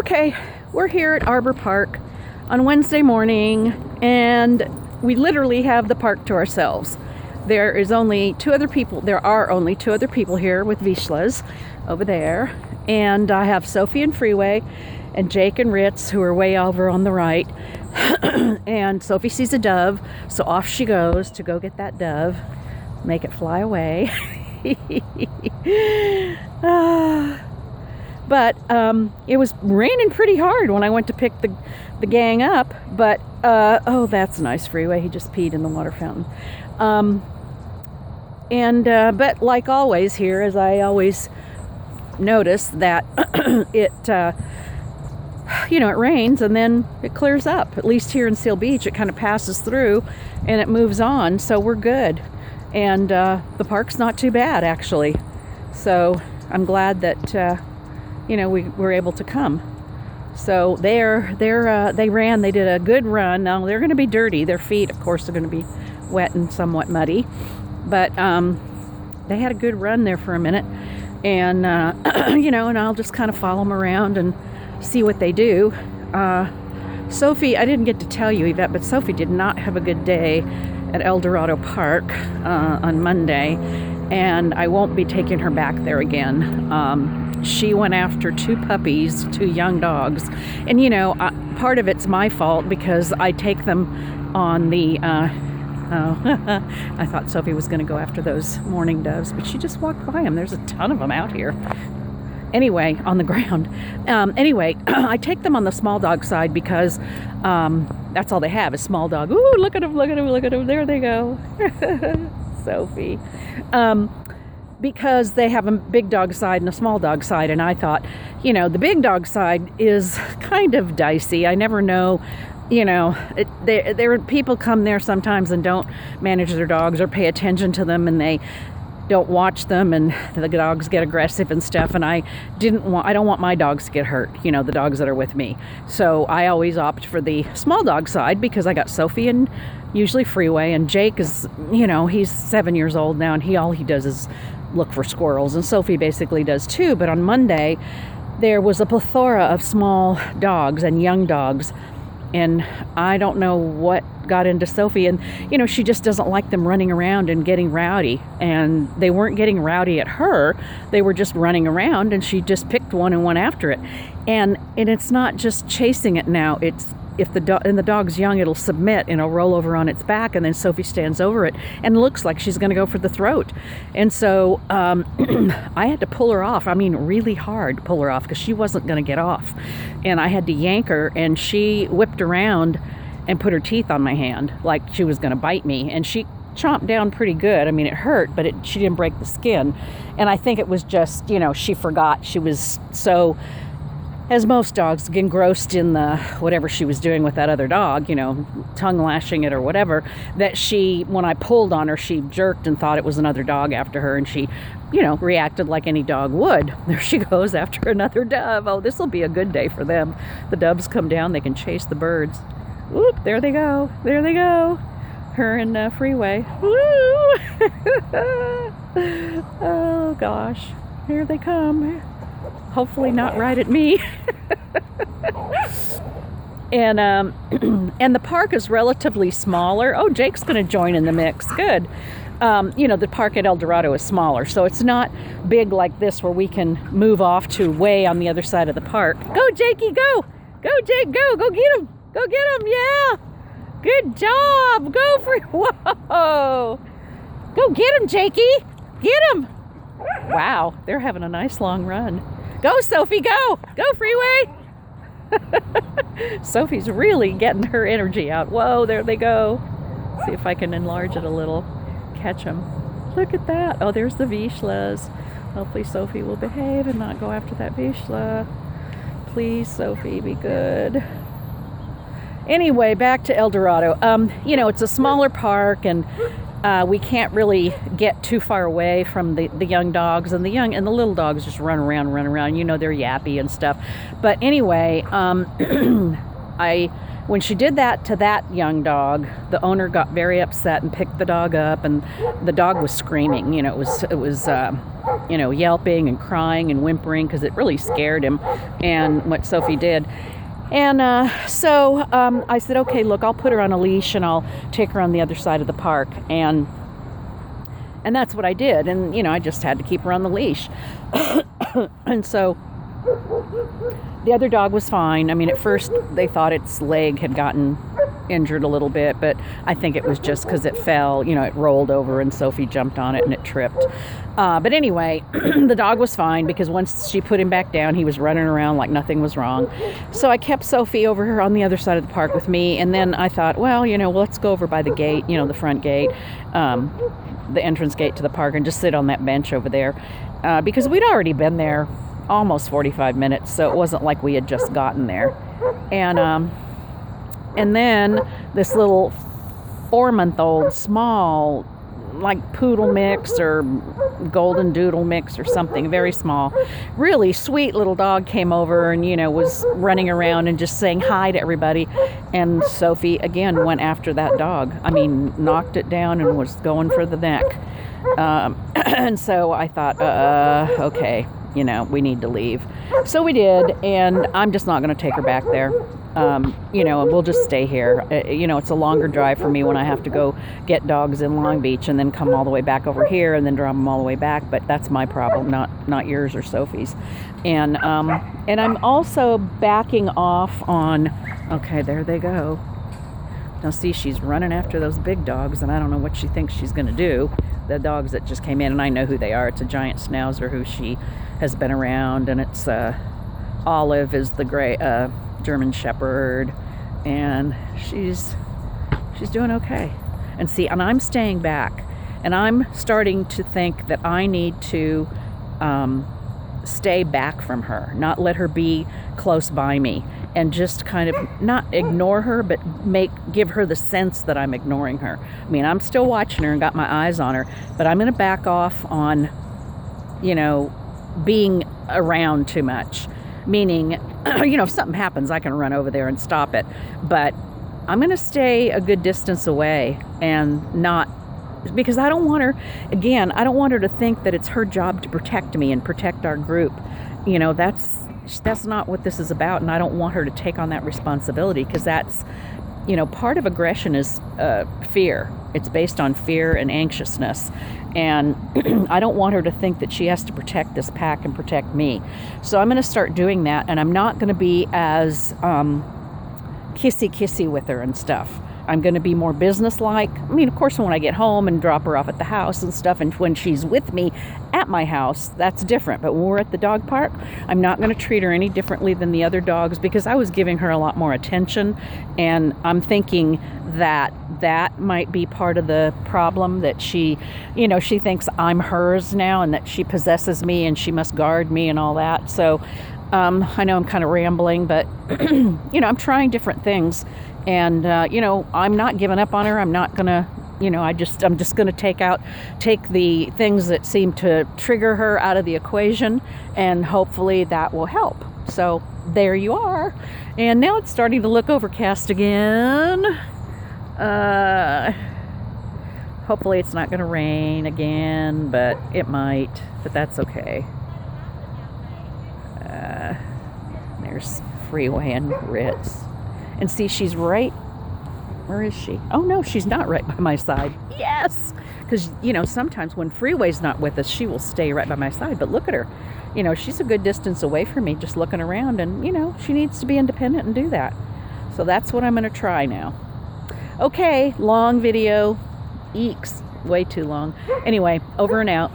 Okay, we're here at Arbor Park on Wednesday morning, and we literally have the park to ourselves. There are only two other people here with Vishlas over there, and I have Sophie and Freeway and Jake and Ritz, who are way over on the right. And Sophie sees a dove, so off she goes to go get that dove, make it fly away. But it was raining pretty hard when I went to pick the gang up. But oh, that's nice, Freeway. He just peed in the water fountain. But like always here, as I always notice, that it rains and then it clears up. At least here in Seal Beach, it kind of passes through and it moves on. So we're good. And the park's not too bad, actually. So I'm glad that we were able to come. So they did a good run. Now they're going to be dirty. Their feet, of course, are going to be wet and somewhat muddy. But they had a good run there for a minute. And, and I'll just kind of follow them around and see what they do. Sophie, I didn't get to tell you, Yvette, but Sophie did not have a good day at El Dorado Park on Monday. And I won't be taking her back there again. She went after two puppies, two young dogs. And, part of it's my fault because I take them on the... I thought Sophie was going to go after those mourning doves, but she just walked by them. There's a ton of them out here. Anyway, on the ground. I take them on the small dog side because that's all they have is small dog. Ooh, look at them, look at them, look at them. There they go. Sophie. Because they have a big dog side and a small dog side, and I thought, the big dog side is kind of dicey. I never know, there people come there sometimes and don't manage their dogs or pay attention to them, and they don't watch them, and the dogs get aggressive and stuff, and I don't want my dogs to get hurt, the dogs that are with me. So I always opt for the small dog side because I got Sophie and usually Freeway, and Jake is, he's 7 years old now, and all he does is look for squirrels, and Sophie basically does too. But on Monday there was a plethora of small dogs and young dogs, and I don't know what got into Sophie, and she just doesn't like them running around and getting rowdy. And they weren't getting rowdy at her, they were just running around, and she just picked one and went after it. And it's not just chasing it now, it's if the dog's young, it'll submit and it'll roll over on its back, and then Sophie stands over it and looks like she's going to go for the throat. And so I had to pull her off. I mean, really hard to pull her off because she wasn't going to get off. And I had to yank her, and she whipped around and put her teeth on my hand like she was going to bite me. And she chomped down pretty good. I mean, it hurt, but she didn't break the skin. And I think it was just, she forgot. She was so... as most dogs, engrossed in the whatever she was doing with that other dog, tongue lashing it or whatever, that when I pulled on her, she jerked and thought it was another dog after her, and she, reacted like any dog would. There she goes after another dove. Oh, this will be a good day for them. The doves come down, they can chase the birds. Whoop, there they go. There they go. Her and Freeway. Woo! Oh, gosh. Here they come. Hopefully not right at me. And the park is relatively smaller. Oh, Jake's going to join in the mix. Good. The park at El Dorado is smaller, so it's not big like this where we can move off to way on the other side of the park. Go, Jakey, go! Go, Jake, go! Go get him! Go get him! Yeah! Good job! Go for... Whoa! Go get him, Jakey! Get him! Wow, they're having a nice long run. Go, Sophie, go! Go, Freeway! Sophie's really getting her energy out. Whoa, there they go. See if I can enlarge it a little. Catch them. Look at that. Oh, there's the Vishlas. Hopefully Sophie will behave and not go after that Vishla. Please, Sophie, be good. Anyway, back to El Dorado. It's a smaller park, and we can't really get too far away from the young dogs, and the little dogs just run around. They're yappy and stuff. But anyway, I when she did that to that young dog, the owner got very upset and picked the dog up, and the dog was screaming. It was yelping and crying and whimpering because it really scared him, and what Sophie did. And so I said, okay, look, I'll put her on a leash and I'll take her on the other side of the park. And that's what I did. And, I just had to keep her on the leash. And so the other dog was fine. I mean, at first they thought its leg had gotten injured a little bit, but I think it was just because it fell, it rolled over and Sophie jumped on it and it tripped. But anyway, the dog was fine because once she put him back down, he was running around like nothing was wrong. So I kept Sophie over here on the other side of the park with me. And then I thought, well, let's go over by the gate, the front gate, the entrance gate to the park, and just sit on that bench over there. Because we'd already been there almost 45 minutes. So it wasn't like we had just gotten there. And then this little 4-month-old small, like poodle mix or golden doodle mix or something, very small, really sweet little dog came over and, was running around and just saying hi to everybody. And Sophie, again, went after that dog. I mean, knocked it down and was going for the neck. And so I thought, okay, we need to leave. So we did, and I'm just not going to take her back there. We'll just stay here. It's a longer drive for me when I have to go get dogs in Long Beach and then come all the way back over here and then drop them all the way back. But that's my problem, not yours or Sophie's. And I'm also backing off on. Okay, there they go. Now see, she's running after those big dogs, and I don't know what she thinks she's going to do. The dogs that just came in, and I know who they are. It's a giant schnauzer who she has been around, and it's Olive is the gray German Shepherd, and she's doing okay. And see, and I'm staying back, and I'm starting to think that I need to stay back from her, not let her be close by me, and just kind of not ignore her, but give her the sense that I'm ignoring her. I mean, I'm still watching her and got my eyes on her, but I'm going to back off on, being around too much. Meaning, if something happens, I can run over there and stop it. But I'm going to stay a good distance away and not, because I don't want her, again, I don't want her to think that it's her job to protect me and protect our group. That's not what this is about, and I don't want her to take on that responsibility, because that's, part of aggression is fear. It's based on fear and anxiousness, and I don't want her to think that she has to protect this pack and protect me. So I'm going to start doing that, and I'm not going to be as kissy with her and stuff. I'm going to be more businesslike. I mean, of course, when I get home and drop her off at the house and stuff, and when she's with me at my house, that's different. But when we're at the dog park, I'm not going to treat her any differently than the other dogs, because I was giving her a lot more attention. And I'm thinking that might be part of the problem, that she thinks I'm hers now and that she possesses me and she must guard me and all that. So I know I'm kind of rambling, but, I'm trying different things. And, I'm not giving up on her. I'm not going to, I'm just going to take the things that seem to trigger her out of the equation, and hopefully that will help. So there you are. And now it's starting to look overcast again. Hopefully it's not going to rain again, but it might, but that's okay. There's Freeway and Ritz. And see, she's right. Where is she? Oh, no, she's not right by my side. Yes! Because, sometimes when Freeway's not with us, she will stay right by my side. But look at her. She's a good distance away from me, just looking around. And, she needs to be independent and do that. So that's what I'm going to try now. Okay, long video. Eeks. Way too long. Anyway, over and out.